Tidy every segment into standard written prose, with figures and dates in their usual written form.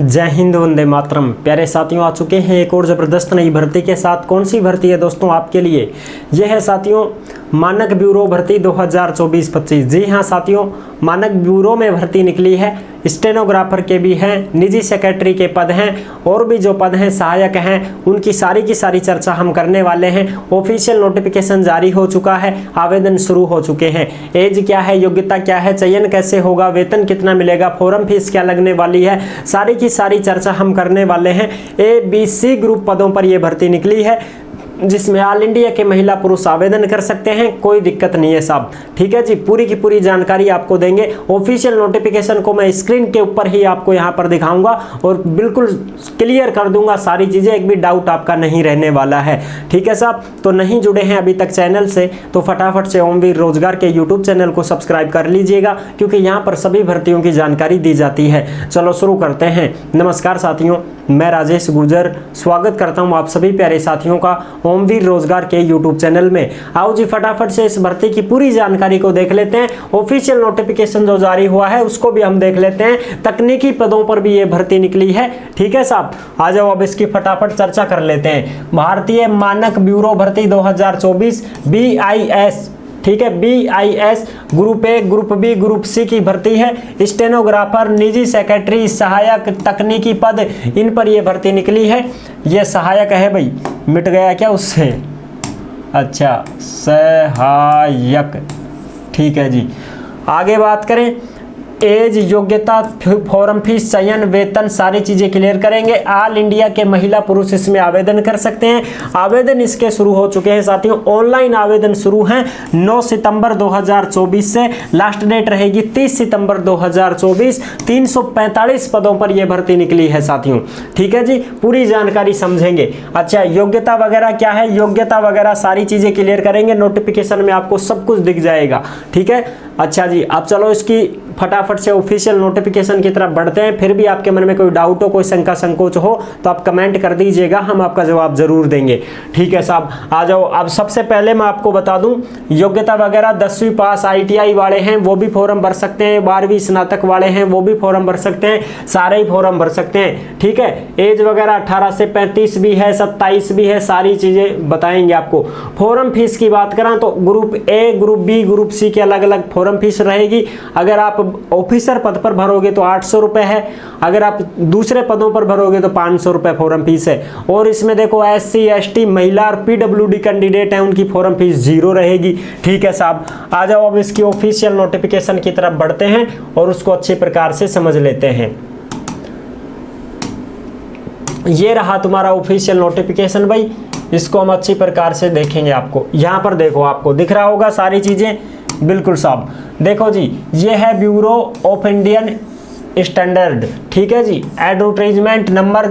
जय हिंद, वंदे मातरम। प्यारे साथियों, आ चुके हैं एक और ज़बरदस्त नई भर्ती के साथ। कौन सी भर्ती है दोस्तों आपके लिए? यह है साथियों मानक ब्यूरो भर्ती 2024-25। जी हाँ साथियों, मानक ब्यूरो में भर्ती निकली है। स्टेनोग्राफर के भी हैं, निजी सेक्रेटरी के पद हैं, और भी जो पद हैं सहायक हैं, उनकी सारी की सारी चर्चा हम करने वाले हैं। ऑफिशियल नोटिफिकेशन जारी हो चुका है, आवेदन शुरू हो चुके हैं। एज क्या है, योग्यता क्या है, चयन कैसे होगा, वेतन कितना मिलेगा, फॉर्म फीस क्या लगने वाली है, सारी की सारी चर्चा हम करने वाले हैं। ABC ग्रुप पदों पर यह भर्ती निकली है, जिसमें ऑल इंडिया के महिला पुरुष आवेदन कर सकते हैं। कोई दिक्कत नहीं है साहब, ठीक है जी। पूरी की पूरी जानकारी आपको देंगे। ऑफिशियल नोटिफिकेशन को मैं स्क्रीन के ऊपर ही आपको यहाँ पर दिखाऊंगा और बिल्कुल क्लियर कर दूंगा सारी चीज़ें, एक भी डाउट आपका नहीं रहने वाला है, ठीक है साहब। तो नहीं जुड़े हैं अभी तक चैनल से तो फटाफट से ओमवीर रोजगार के यूट्यूब चैनल को सब्सक्राइब कर लीजिएगा, क्योंकि यहाँ पर सभी भर्तियों की जानकारी दी जाती है। चलो शुरू करते हैं। नमस्कार साथियों, मैं राजेश गुर्जर स्वागत करता हूँ आप सभी प्यारे साथियों का ओमवीर रोजगार के यूट्यूब चैनल में। आओ जी फटाफट से इस भर्ती की पूरी जानकारी को देख लेते हैं। ऑफिशियल नोटिफिकेशन जो जारी हुआ है उसको भी हम देख लेते हैं। तकनीकी पदों पर भी ये भर्ती निकली है, ठीक है साहब। आ जाओ अब इसकी फटाफट चर्चा कर लेते हैं। भारतीय मानक ब्यूरो भर्ती 2024 BIS, ठीक है, BIS group A, group B, group C की भर्ती है। स्टेनोग्राफर, निजी सेक्रेटरी, सहायक, तकनीकी पद, इन पर यह भर्ती निकली है। ये सहायक है भाई, मिट गया क्या उससे? अच्छा, सहायक, ठीक है जी। आगे बात करें, एज, योग्यता, फॉर्म फीस, चयन, वेतन, सारी चीजें क्लियर करेंगे। ऑल इंडिया के महिला पुरुष इसमें आवेदन कर सकते हैं। आवेदन इसके शुरू हो चुके हैं साथियों। ऑनलाइन आवेदन शुरू हैं 9 सितंबर 2024 से। लास्ट डेट रहेगी 30 सितंबर 2024। 345 पदों पर यह भर्ती निकली है साथियों, ठीक है जी। पूरी जानकारी समझेंगे। अच्छा, योग्यता वगैरह क्या है, योग्यता वगैरह सारी चीजें क्लियर करेंगे। नोटिफिकेशन में आपको सब कुछ दिख जाएगा, ठीक है। अच्छा जी, अब चलो इसकी फटाफट से ऑफिशियल नोटिफिकेशन की तरफ बढ़ते हैं। फिर भी आपके मन में कोई डाउट हो, कोई शंका संकोच हो तो आप कमेंट कर दीजिएगा, हम आपका जवाब जरूर देंगे, ठीक है साहब। आ जाओ, अब सबसे पहले मैं आपको बता दूं योग्यता वगैरह 10वीं पास ITI वाले हैं वो भी फॉर्म भर सकते हैं, 12वीं स्नातक वाले हैं वो भी फॉर्म भर सकते हैं, सारे ही फॉर्म भर सकते हैं, ठीक है। एज वगैरह 18 से 35 भी है, 27 भी है, सारी चीजें बताएंगे आपको। फॉर्म फीस की बात करें तो group A, group B, group C की अलग अलग फॉर्म फीस रहेगी। अगर आप ऑफिसर पद पर भरोगे तो 800 रुपए है, अगर आप दूसरे पदों पर भरोगे तो 500 रुपए फॉर्म फीस है। और इसमें देखो SC ST महिला और PWD कैंडिडेट हैं, उनकी फॉर्म फीस 0 रहेगी, ठीक है साहब। आ जाओ अब इसकी ऑफिशियल नोटिफिकेशन की तरफ बढ़ते हैं और उसको अच्छे प्रकार से समझ लेते हैं। ये रहा तुम्हारा ऑफिशियल नोटिफिकेशन भाई, इसको हम अच्छी प्रकार से देखेंगे। आपको यहाँ पर देखो, आपको दिख रहा होगा सारी चीजें, बिल्कुल साहब। देखो जी, ये है ब्यूरो ऑफ इंडियन स्टैंडर्ड, ठीक है जी। एडवर्टाइजमेंट नंबर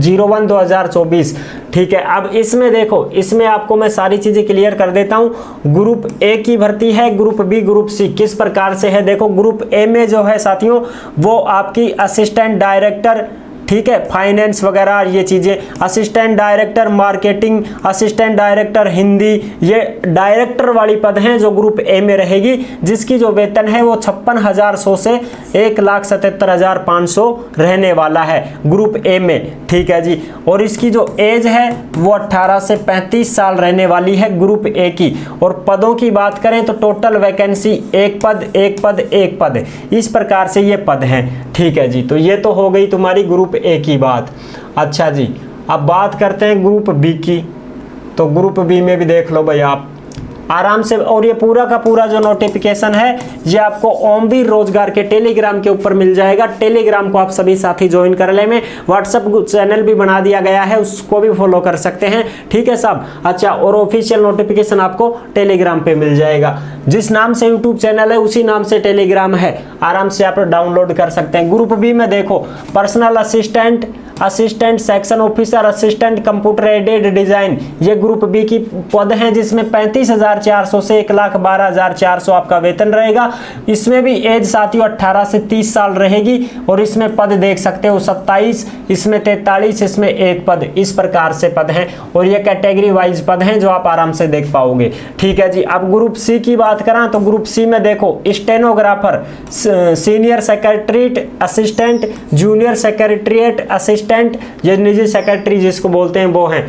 01/2024, ठीक है। अब इसमें देखो, इसमें आपको मैं सारी चीजें क्लियर कर देता हूं। ग्रुप ए की भर्ती है, ग्रुप बी, ग्रुप सी किस प्रकार से है। देखो ग्रुप ए में जो है साथियों वो आपकी असिस्टेंट डायरेक्टर, ठीक है, फाइनेंस वगैरह ये चीजें, assistant director marketing, assistant director Hindi, ये डायरेक्टर वाली पद हैं जो ग्रुप ए में रहेगी, जिसकी जो वेतन है वो 56,100 से 1,77,500 रहने वाला है ग्रुप ए में, ठीक है जी। और इसकी जो एज है वो 18 से 35 साल रहने वाली है ग्रुप ए की। और पदों की बात करें तो टोटल वैकेंसी 1 पद 1 पद 1 पद, इस प्रकार से ये पद हैं, ठीक है जी। तो ये तो हो गई तुम्हारी ग्रुप ए की बात। अच्छा जी, अब बात करते हैं ग्रुप बी की। तो ग्रुप बी में भी देख लो भाई आप आराम से। और ये पूरा का पूरा जो नोटिफिकेशन है ये आपको ओमवीर रोजगार के टेलीग्राम के ऊपर मिल जाएगा। टेलीग्राम को आप सभी साथी ज्वाइन कर ले में। व्हाट्सएप चैनल भी बना दिया गया है, उसको भी फॉलो कर सकते हैं, ठीक है साहब। अच्छा, और ऑफिशियल नोटिफिकेशन आपको टेलीग्राम पे मिल जाएगा। जिस नाम से यूट्यूब चैनल है उसी नाम से टेलीग्राम है, आराम से आप डाउनलोड कर सकते हैं। ग्रुप बी में देखो personal assistant, assistant section officer, assistant computer aided design, ये ग्रुप बी की पद हैं जिसमें 35,400 से 1,12,400 आपका वेतन रहेगा। इसमें भी एज साथियों 18 से 30 साल रहेगी और इसमें पद देख सकते हो 27, इसमें 43, इसमें एक पद, इस प्रकार से पद हैं और ये कैटेगरी वाइज पद हैं जो आप आराम से देख पाओगे। ठीक है जी। अब ग्रुप सी की बात करें तो ग्रुप सी में देखो stenographer, senior secretariat assistant, junior secretariat assistant, ये निजी सेक्रेटरी जिसको बोलते हैं वो हैं।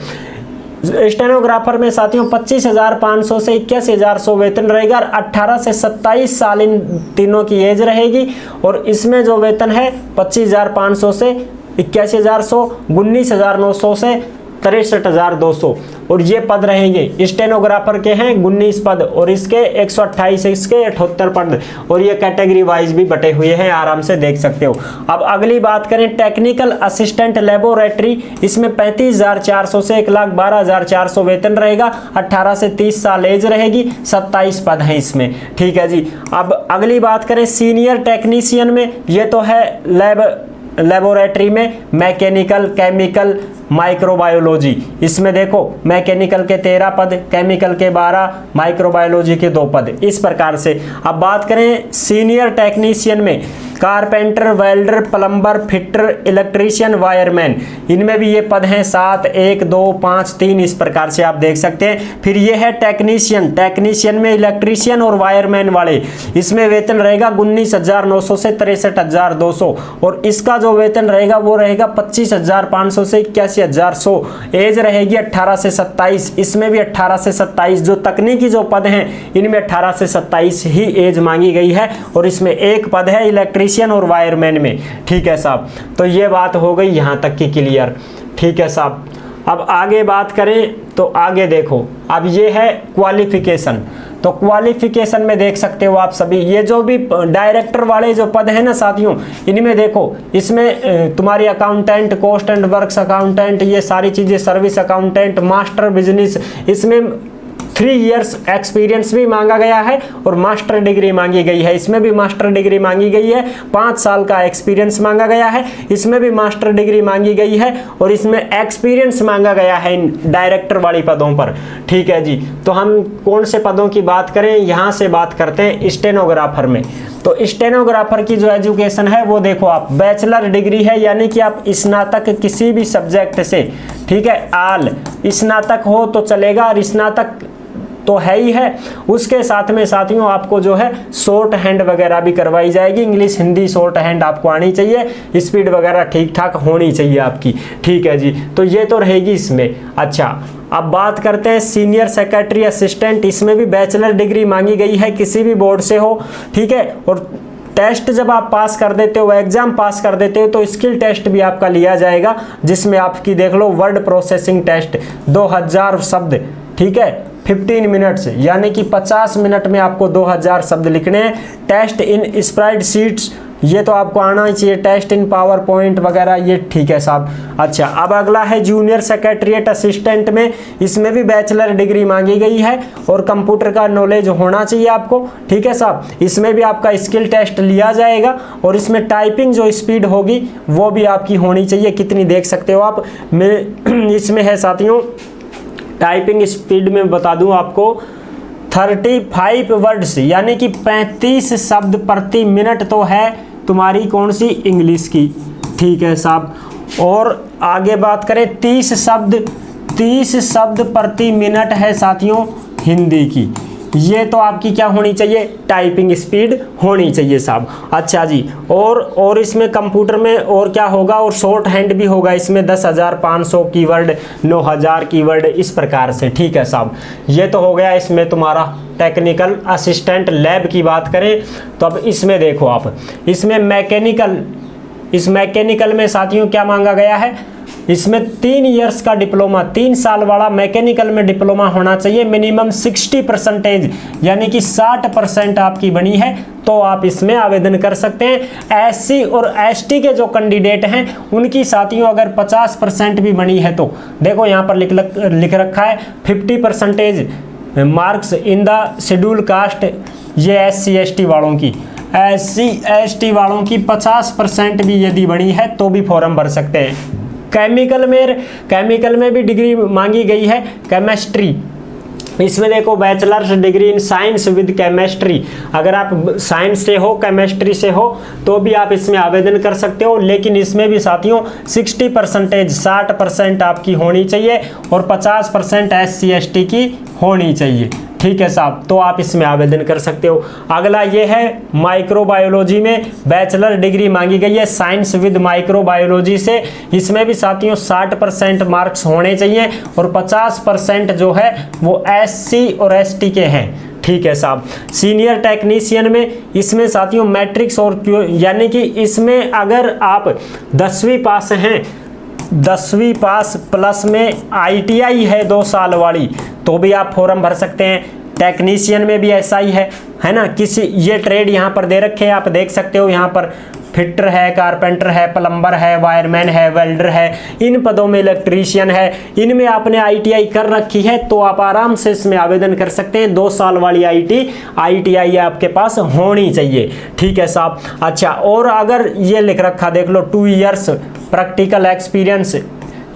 स्टेनोग्राफर में साथियों 25,500 से 81,100 वेतन रहेगा और 18 से 27 साल इन तीनों की एज रहेगी और इसमें जो वेतन है 25,500 से 81,100, 19,900 से 63,200 और ये पद रहेंगे। स्टेनोग्राफर के हैं 19 पद और इसके 128, इसके 78 पद और ये कैटेगरी वाइज भी बटे हुए हैं, आराम से देख सकते हो। अब अगली बात करें टेक्निकल असिस्टेंट लेबोरेटरी, इसमें 35,400 से 1,12,400 वेतन रहेगा, 18 से 30 साल एज रहेगी, 27 पद हैं इसमें। ठीक है जी। अब अगली बात करें सीनियर टेक्नीशियन में, ये तो है लेबोरेटरी में मैकेनिकल, केमिकल, माइक्रोबायोलॉजी, इसमें देखो मैकेनिकल के 13 पद, केमिकल के 12, माइक्रोबायोलॉजी के 2 पद, इस प्रकार से। अब बात करें सीनियर टेक्नीशियन में carpenter, welder, plumber, fitter, electrician, wireman, इनमें भी ये पद हैं 7, 1, 2, 5, 3, इस प्रकार से आप देख सकते हैं। फिर ये है टेक्नीशियन, टेक्नीशियन में इलेक्ट्रीशियन और वायरमैन वाले, इसमें वेतन रहेगा 19,900 से 63,200 और इसका जो वेतन रहेगा वो रहेगा 25,500 से 81,100, एज रहेगी 18 से 27, इसमें भी 18 से 27, जो तकनीकी जो पद हैं इनमें 18 से 27 ही एज मांगी गई है और इसमें एक पद है इलेक्ट्रीशियन और वायरमैन में। ठीक है साहब, तो ये बात हो गई यहां तक की क्लियर। ठीक है साहब। अब आगे बात करें तो आगे देखो, अब ये है क्वालिफिकेशन, तो क्वालिफिकेशन में देख सकते हो आप सभी, ये जो भी डायरेक्टर वाले जो पद हैं ना साथियों, इनमें देखो इसमें तुम्हारी accountant, cost and works accountant, ये सारी चीजें, सर्विस अकाउंटेंट, मास्टर बिजनेस, इसमें 3 इयर्स एक्सपीरियंस भी मांगा गया है और मास्टर डिग्री मांगी गई है, इसमें भी मास्टर डिग्री मांगी गई है, 5 साल का एक्सपीरियंस मांगा गया है, इसमें भी मास्टर डिग्री मांगी गई है और इसमें एक्सपीरियंस मांगा गया है इन डायरेक्टर वाली पदों पर। ठीक है जी। तो हम कौन से पदों की बात करें, यहाँ से बात करते हैं स्टेनोग्राफर में। तो स्टेनोग्राफर की जो एजुकेशन है वो देखो आप, बैचलर डिग्री है, यानी कि आप स्नातक किसी भी सब्जेक्ट से, ठीक है, आल स्नातक हो तो चलेगा और स्नातक तो है ही है, उसके साथ में साथियों आपको जो है शॉर्ट हैंड वगैरह भी करवाई जाएगी, इंग्लिश हिंदी शॉर्ट हैंड आपको आनी चाहिए, स्पीड वगैरह ठीक ठाक होनी चाहिए आपकी। ठीक है जी। तो ये तो रहेगी इसमें। अच्छा, अब बात करते हैं सीनियर सेक्रेटरी असिस्टेंट, इसमें भी बैचलर डिग्री मांगी गई है, किसी भी बोर्ड से हो। ठीक है। और टेस्ट जब आप पास कर देते हो, एग्जाम पास कर देते हो, तो स्किल टेस्ट भी आपका लिया जाएगा, जिसमें आपकी देख लो वर्ड प्रोसेसिंग टेस्ट 2000 शब्द, ठीक है, 15 मिनट्स, यानी कि 50 मिनट में आपको 2000 शब्द लिखने हैं। टेस्ट इन स्प्रेड शीट्स, ये तो आपको आना ही चाहिए, टेस्ट इन पावर पॉइंट वगैरह, ये ठीक है साहब। अच्छा, अब अगला है जूनियर सेक्रेटरीट असिस्टेंट में, इसमें भी बैचलर डिग्री मांगी गई है और कंप्यूटर का नॉलेज होना चाहिए आपको। ठीक है साहब। इसमें भी आपका स्किल टेस्ट लिया जाएगा और इसमें टाइपिंग जो स्पीड होगी वो भी आपकी होनी चाहिए, कितनी देख सकते हो आप। इसमें है साथियों टाइपिंग स्पीड में बता दूं आपको 35 वर्ड्स, यानी कि 35 शब्द प्रति मिनट तो है तुम्हारी कौन सी, इंग्लिश की। ठीक है साहब। और आगे बात करें 30 शब्द प्रति मिनट है साथियों हिंदी की। ये तो आपकी क्या होनी चाहिए, टाइपिंग स्पीड होनी चाहिए साहब। अच्छा जी। और इसमें कंप्यूटर में और क्या होगा, और शॉर्ट हैंड भी होगा इसमें, 10,500 कीवर्ड, 9,000 कीवर्ड, इस प्रकार से। ठीक है साहब। ये तो हो गया इसमें तुम्हारा टेक्निकल असिस्टेंट। लैब की बात करें तो अब इसमें देखो आप, इसमें इस मैकेनिकल में साथियों क्या मांगा गया है, इसमें 3 इयर्स का डिप्लोमा, 3 साल वाला मैकेनिकल में डिप्लोमा होना चाहिए, मिनिमम 60%, यानी कि 60% आपकी बनी है तो आप इसमें आवेदन कर सकते हैं। एससी और एसटी के जो कैंडिडेट हैं उनकी साथियों अगर 50% भी बनी है तो देखो यहाँ पर लिख रखा है 50% marks in the schedule caste, ये एससी एसटी वालों की, एससी एसटी वालों की 50% भी यदि बनी है तो भी फॉर्म भर सकते हैं। केमिकल में भी डिग्री मांगी गई है। केमिस्ट्री, इसमें देखो bachelors degree in science with chemistry, अगर आप साइंस से हो, केमिस्ट्री से हो तो भी आप इसमें आवेदन कर सकते हो। लेकिन इसमें भी साथियों 60% आपकी होनी चाहिए और 50% SC ST की होनी चाहिए। ठीक है साहब, तो आप इसमें आवेदन कर सकते हो। अगला ये है माइक्रोबायोलॉजी में बैचलर डिग्री मांगी गई है साइंस विद माइक्रोबायोलॉजी से। इसमें भी साथियों 60% मार्क्स होने चाहिए और 50% जो है वो SC और ST के हैं। ठीक है साहब। सीनियर टेक्नीशियन में, इसमें साथियों मैट्रिक्स और यानी कि इसमें अगर आप 10वीं पास हैं, 10वीं पास प्लस में ITI है 2 साल वाली, तो भी आप फॉर्म भर सकते हैं। टेक्नीशियन में भी ऐसा ही है ना। किसी ये ट्रेड यहाँ पर दे रखे हैं, आप देख सकते हो यहाँ पर फिटर है, कारपेंटर है, प्लम्बर है, वायरमैन है, वेल्डर है, इन पदों में इलेक्ट्रीशियन है। इनमें आपने ITI कर रखी है तो आप आराम से इसमें आवेदन कर सकते हैं। 2 साल वाली ITI आपके पास होनी चाहिए। ठीक है साहब। अच्छा, और अगर ये लिख रखा देख लो 2 इयर्स प्रैक्टिकल एक्सपीरियंस,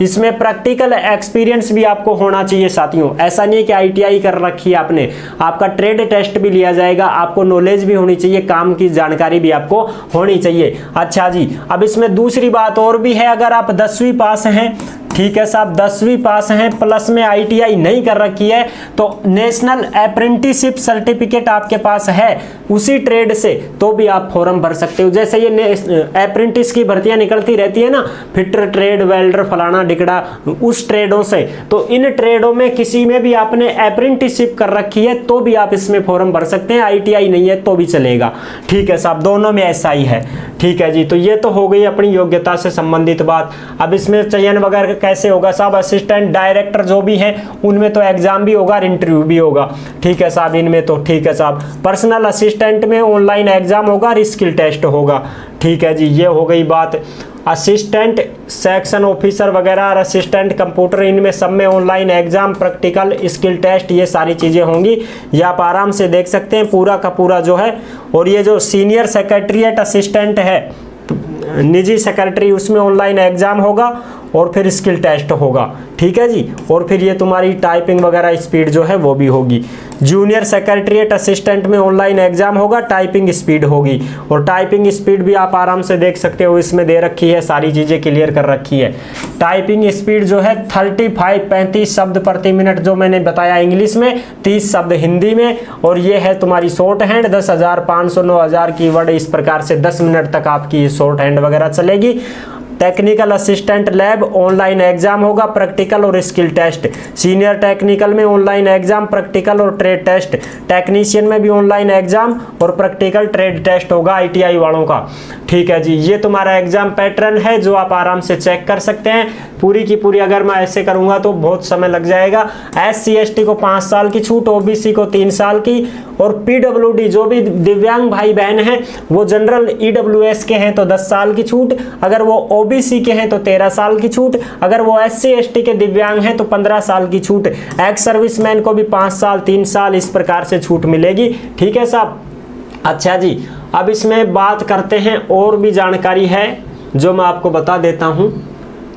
इसमें प्रैक्टिकल एक्सपीरियंस भी आपको होना चाहिए साथियों। ऐसा नहीं है कि ITI कर रखी है आपने, आपका ट्रेड टेस्ट भी लिया जाएगा, आपको नॉलेज भी होनी चाहिए, काम की जानकारी भी आपको होनी चाहिए। अच्छा जी, अब इसमें दूसरी बात और भी है, अगर आप 10वीं पास हैं, ठीक है साहब, 10वीं पास हैं प्लस में ITI नहीं कर रखी है, तो नेशनल अप्रेंटिसशिप सर्टिफिकेट आपके पास है उसी ट्रेड से, तो भी आप फॉर्म भर सकते हो। जैसे ये अप्रेंटिस की भर्तियां निकलती रहती है ना, फिटर ट्रेड, वेल्डर, फलाना डिकड़ा, उस ट्रेडों से, तो इन ट्रेडों में किसी में भी आपने अप्रेंटिसशिप कर रखी है तो भी आप इसमें फॉर्म भर सकते हैं। ITI नहीं है तो भी चलेगा। ठीक है साहब, दोनों में ऐसा ही है। ठीक है जी, तो ये तो हो गई अपनी योग्यता से संबंधित बात। अब इसमें चयन वगैरह कैसे होगा साहब? असिस्टेंट डायरेक्टर जो भी हैं उनमें तो एग्जाम भी होगा और इंटरव्यू भी होगा। ठीक है साहब, इनमें तो ठीक है साहब। पर्सनल असिस्टेंट में ऑनलाइन एग्जाम होगा और स्किल टेस्ट होगा। ठीक है जी, ये हो गई बात। असिस्टेंट सेक्शन ऑफिसर वगैरह और असिस्टेंट कंप्यूटर, इनमें सब में online exam, practical, skill test, ये सारी चीज़ें होंगी। ये आप आराम से देख सकते हैं पूरा का पूरा जो है। और ये जो सीनियर सेक्रेटरीट असिस्टेंट है, निजी सेक्रेटरी, उसमें ऑनलाइन एग्जाम होगा और फिर स्किल टेस्ट होगा। ठीक है जी, और फिर ये तुम्हारी टाइपिंग वगैरह स्पीड जो है वो भी होगी। जूनियर सेक्रेटरीट असिस्टेंट में ऑनलाइन एग्जाम होगा, टाइपिंग स्पीड होगी, और टाइपिंग स्पीड भी आप आराम से देख सकते हो, इसमें दे रखी है, सारी चीज़ें क्लियर कर रखी है। टाइपिंग स्पीड जो है 35 शब्द प्रति मिनट जो मैंने बताया इंग्लिश में, 30 शब्द हिंदी में, और ये है तुम्हारी शॉर्ट हैंड 10,000, 500, 9,000 की वर्ड, इस प्रकार से 10 मिनट तक आपकी शॉर्ट हैंड वगैरह चलेगी। Technical assistant lab online exam होगा, प्रैक्टिकल और स्किल टेस्ट। सीनियर टेक्निकल में ऑनलाइन एग्जाम, प्रैक्टिकल और ट्रेड टेस्ट। टेक्नीशियन में भी ऑनलाइन एग्जाम और प्रैक्टिकल ट्रेड टेस्ट होगा ITI वालों का। ठीक है जी, ये तुम्हारा एग्जाम पैटर्न है जो आप आराम से चेक कर सकते हैं। पूरी की पूरी अगर मैं ऐसे करूंगा तो बहुत समय लग जाएगा। SC ST को 5 साल की छूट, OBC को 3 साल की, और PWD जो भी दिव्यांग भाई बहन हैं वो जनरल EWS के हैं तो 10 साल की छूट, अगर वो OBC के हैं तो 13 साल की छूट, अगर वो SC ST के दिव्यांग हैं तो 15 साल की छूट। एक्स सर्विसमैन को भी 5 साल, 3 साल, इस प्रकार से छूट मिलेगी। ठीक है साहब। अच्छा जी, अब इसमें बात करते हैं, और भी जानकारी है जो मैं आपको बता देता हूँ।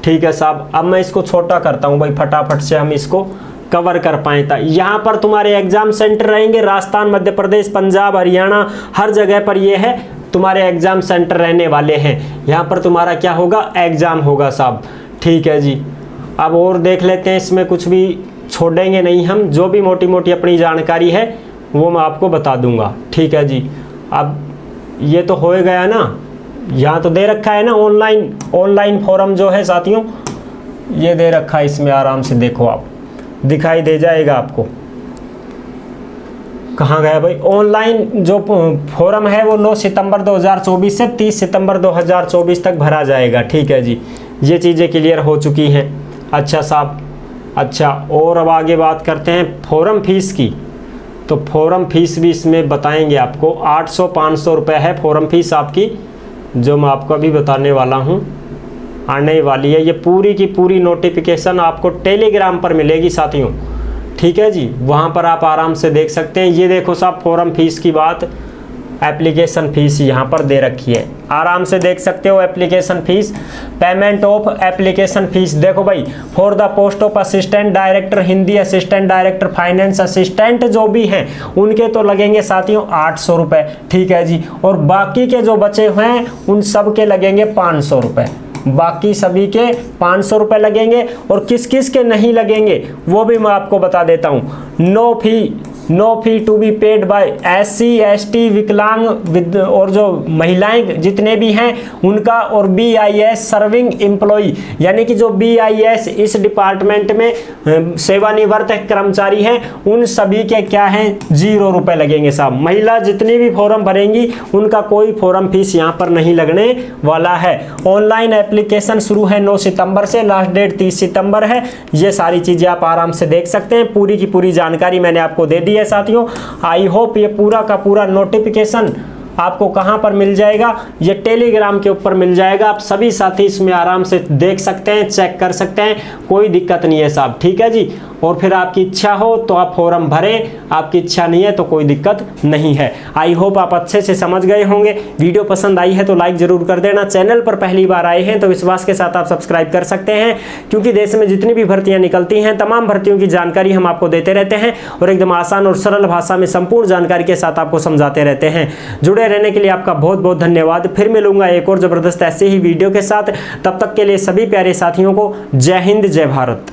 ठीक है साहब, अब मैं इसको छोटा करता हूँ भाई, फटाफट से हम इसको कवर कर पाए था। यहाँ पर तुम्हारे एग्जाम सेंटर रहेंगे, राजस्थान, मध्य प्रदेश, पंजाब, हरियाणा, हर जगह पर ये है तुम्हारे एग्जाम सेंटर रहने वाले हैं। यहाँ पर तुम्हारा क्या होगा? एग्जाम होगा साहब। ठीक है जी, अब और देख लेते हैं, इसमें कुछ भी छोड़ेंगे नहीं हम, जो भी मोटी मोटी अपनी जानकारी है वो मैं आपको बता दूंगा। ठीक है जी, अब ये तो हो गया ना, यहाँ तो दे रखा है ना ऑनलाइन फॉर्म जो है साथियों, ये दे रखा है, इसमें आराम से देखो, आप दिखाई दे जाएगा आपको। कहाँ गया भाई? ऑनलाइन जो फॉर्म है वो 9 सितंबर 2024 से 30 सितंबर 2024 तक भरा जाएगा। ठीक है जी, ये चीज़ें क्लियर हो चुकी हैं। अच्छा साहब, अच्छा, और अब आगे बात करते हैं फॉर्म फीस की। तो फॉर्म फीस भी इसमें बताएंगे आपको। 800-500 रुपये है फॉर्म फीस आपकी, जो मैं आपको अभी बताने वाला हूँ, आने वाली है। ये पूरी की पूरी नोटिफिकेशन आपको टेलीग्राम पर मिलेगी साथियों। ठीक है जी, वहाँ पर आप आराम से देख सकते हैं। ये देखो साहब फॉर्म फीस की बात, एप्लीकेशन फीस यहाँ पर दे रखी है, आराम से देख सकते हो। Application fees, payment of application fees, देखो भाई, for the post of assistant director Hindi, assistant director finance, assistant जो भी हैं उनके तो लगेंगे साथियों 800 रुपये, ठीक है जी। और बाकी के जो बचे हुए हैं उन सब के लगेंगे 500 रुपये, बाकी सभी के 500 रुपये लगेंगे। और किस किस के नहीं लगेंगे वो भी मैं आपको बता देता हूँ। No fee to be paid by SC ST विकलांग और जो महिलाएं जितने भी हैं उनका, और BIS सर्विंग एम्प्लॉई, यानी कि जो BIS इस डिपार्टमेंट में सेवानिवृत्त कर्मचारी हैं उन सभी के क्या हैं 0 रुपये लगेंगे साहब। महिला जितनी भी फॉर्म भरेंगी उनका कोई फॉर्म फीस यहाँ पर नहीं लगने वाला है। ऑनलाइन एप्लीकेशन शुरू है 9 सितंबर से, लास्ट डेट 30 सितंबर है। ये सारी चीज़ें आप आराम से देख सकते हैं, पूरी की पूरी जानकारी मैंने आपको दे दी है साथियों। आई होप ये पूरा का पूरा नोटिफिकेशन आपको कहां पर मिल जाएगा, ये टेलीग्राम के ऊपर मिल जाएगा। आप सभी साथी इसमें आराम से देख सकते हैं, चेक कर सकते हैं, कोई दिक्कत नहीं है साहब, ठीक है जी। और फिर आपकी इच्छा हो तो आप फॉर्म भरें, आपकी इच्छा नहीं है तो कोई दिक्कत नहीं है। आई होप आप अच्छे से समझ गए होंगे। वीडियो पसंद आई है तो लाइक जरूर कर देना। चैनल पर पहली बार आए हैं तो विश्वास के साथ आप सब्सक्राइब कर सकते हैं, क्योंकि देश में जितनी भी भर्तियां निकलती हैं तमाम भर्तियों की जानकारी हम आपको देते रहते हैं और एकदम आसान और सरल भाषा में संपूर्ण जानकारी के साथ आपको समझाते रहते हैं। जुड़े रहने के लिए आपका बहुत बहुत धन्यवाद। फिर मिलूंगा एक और जबरदस्त ऐसे ही वीडियो के साथ, तब तक के लिए सभी प्यारे साथियों को जय हिंद, जय भारत।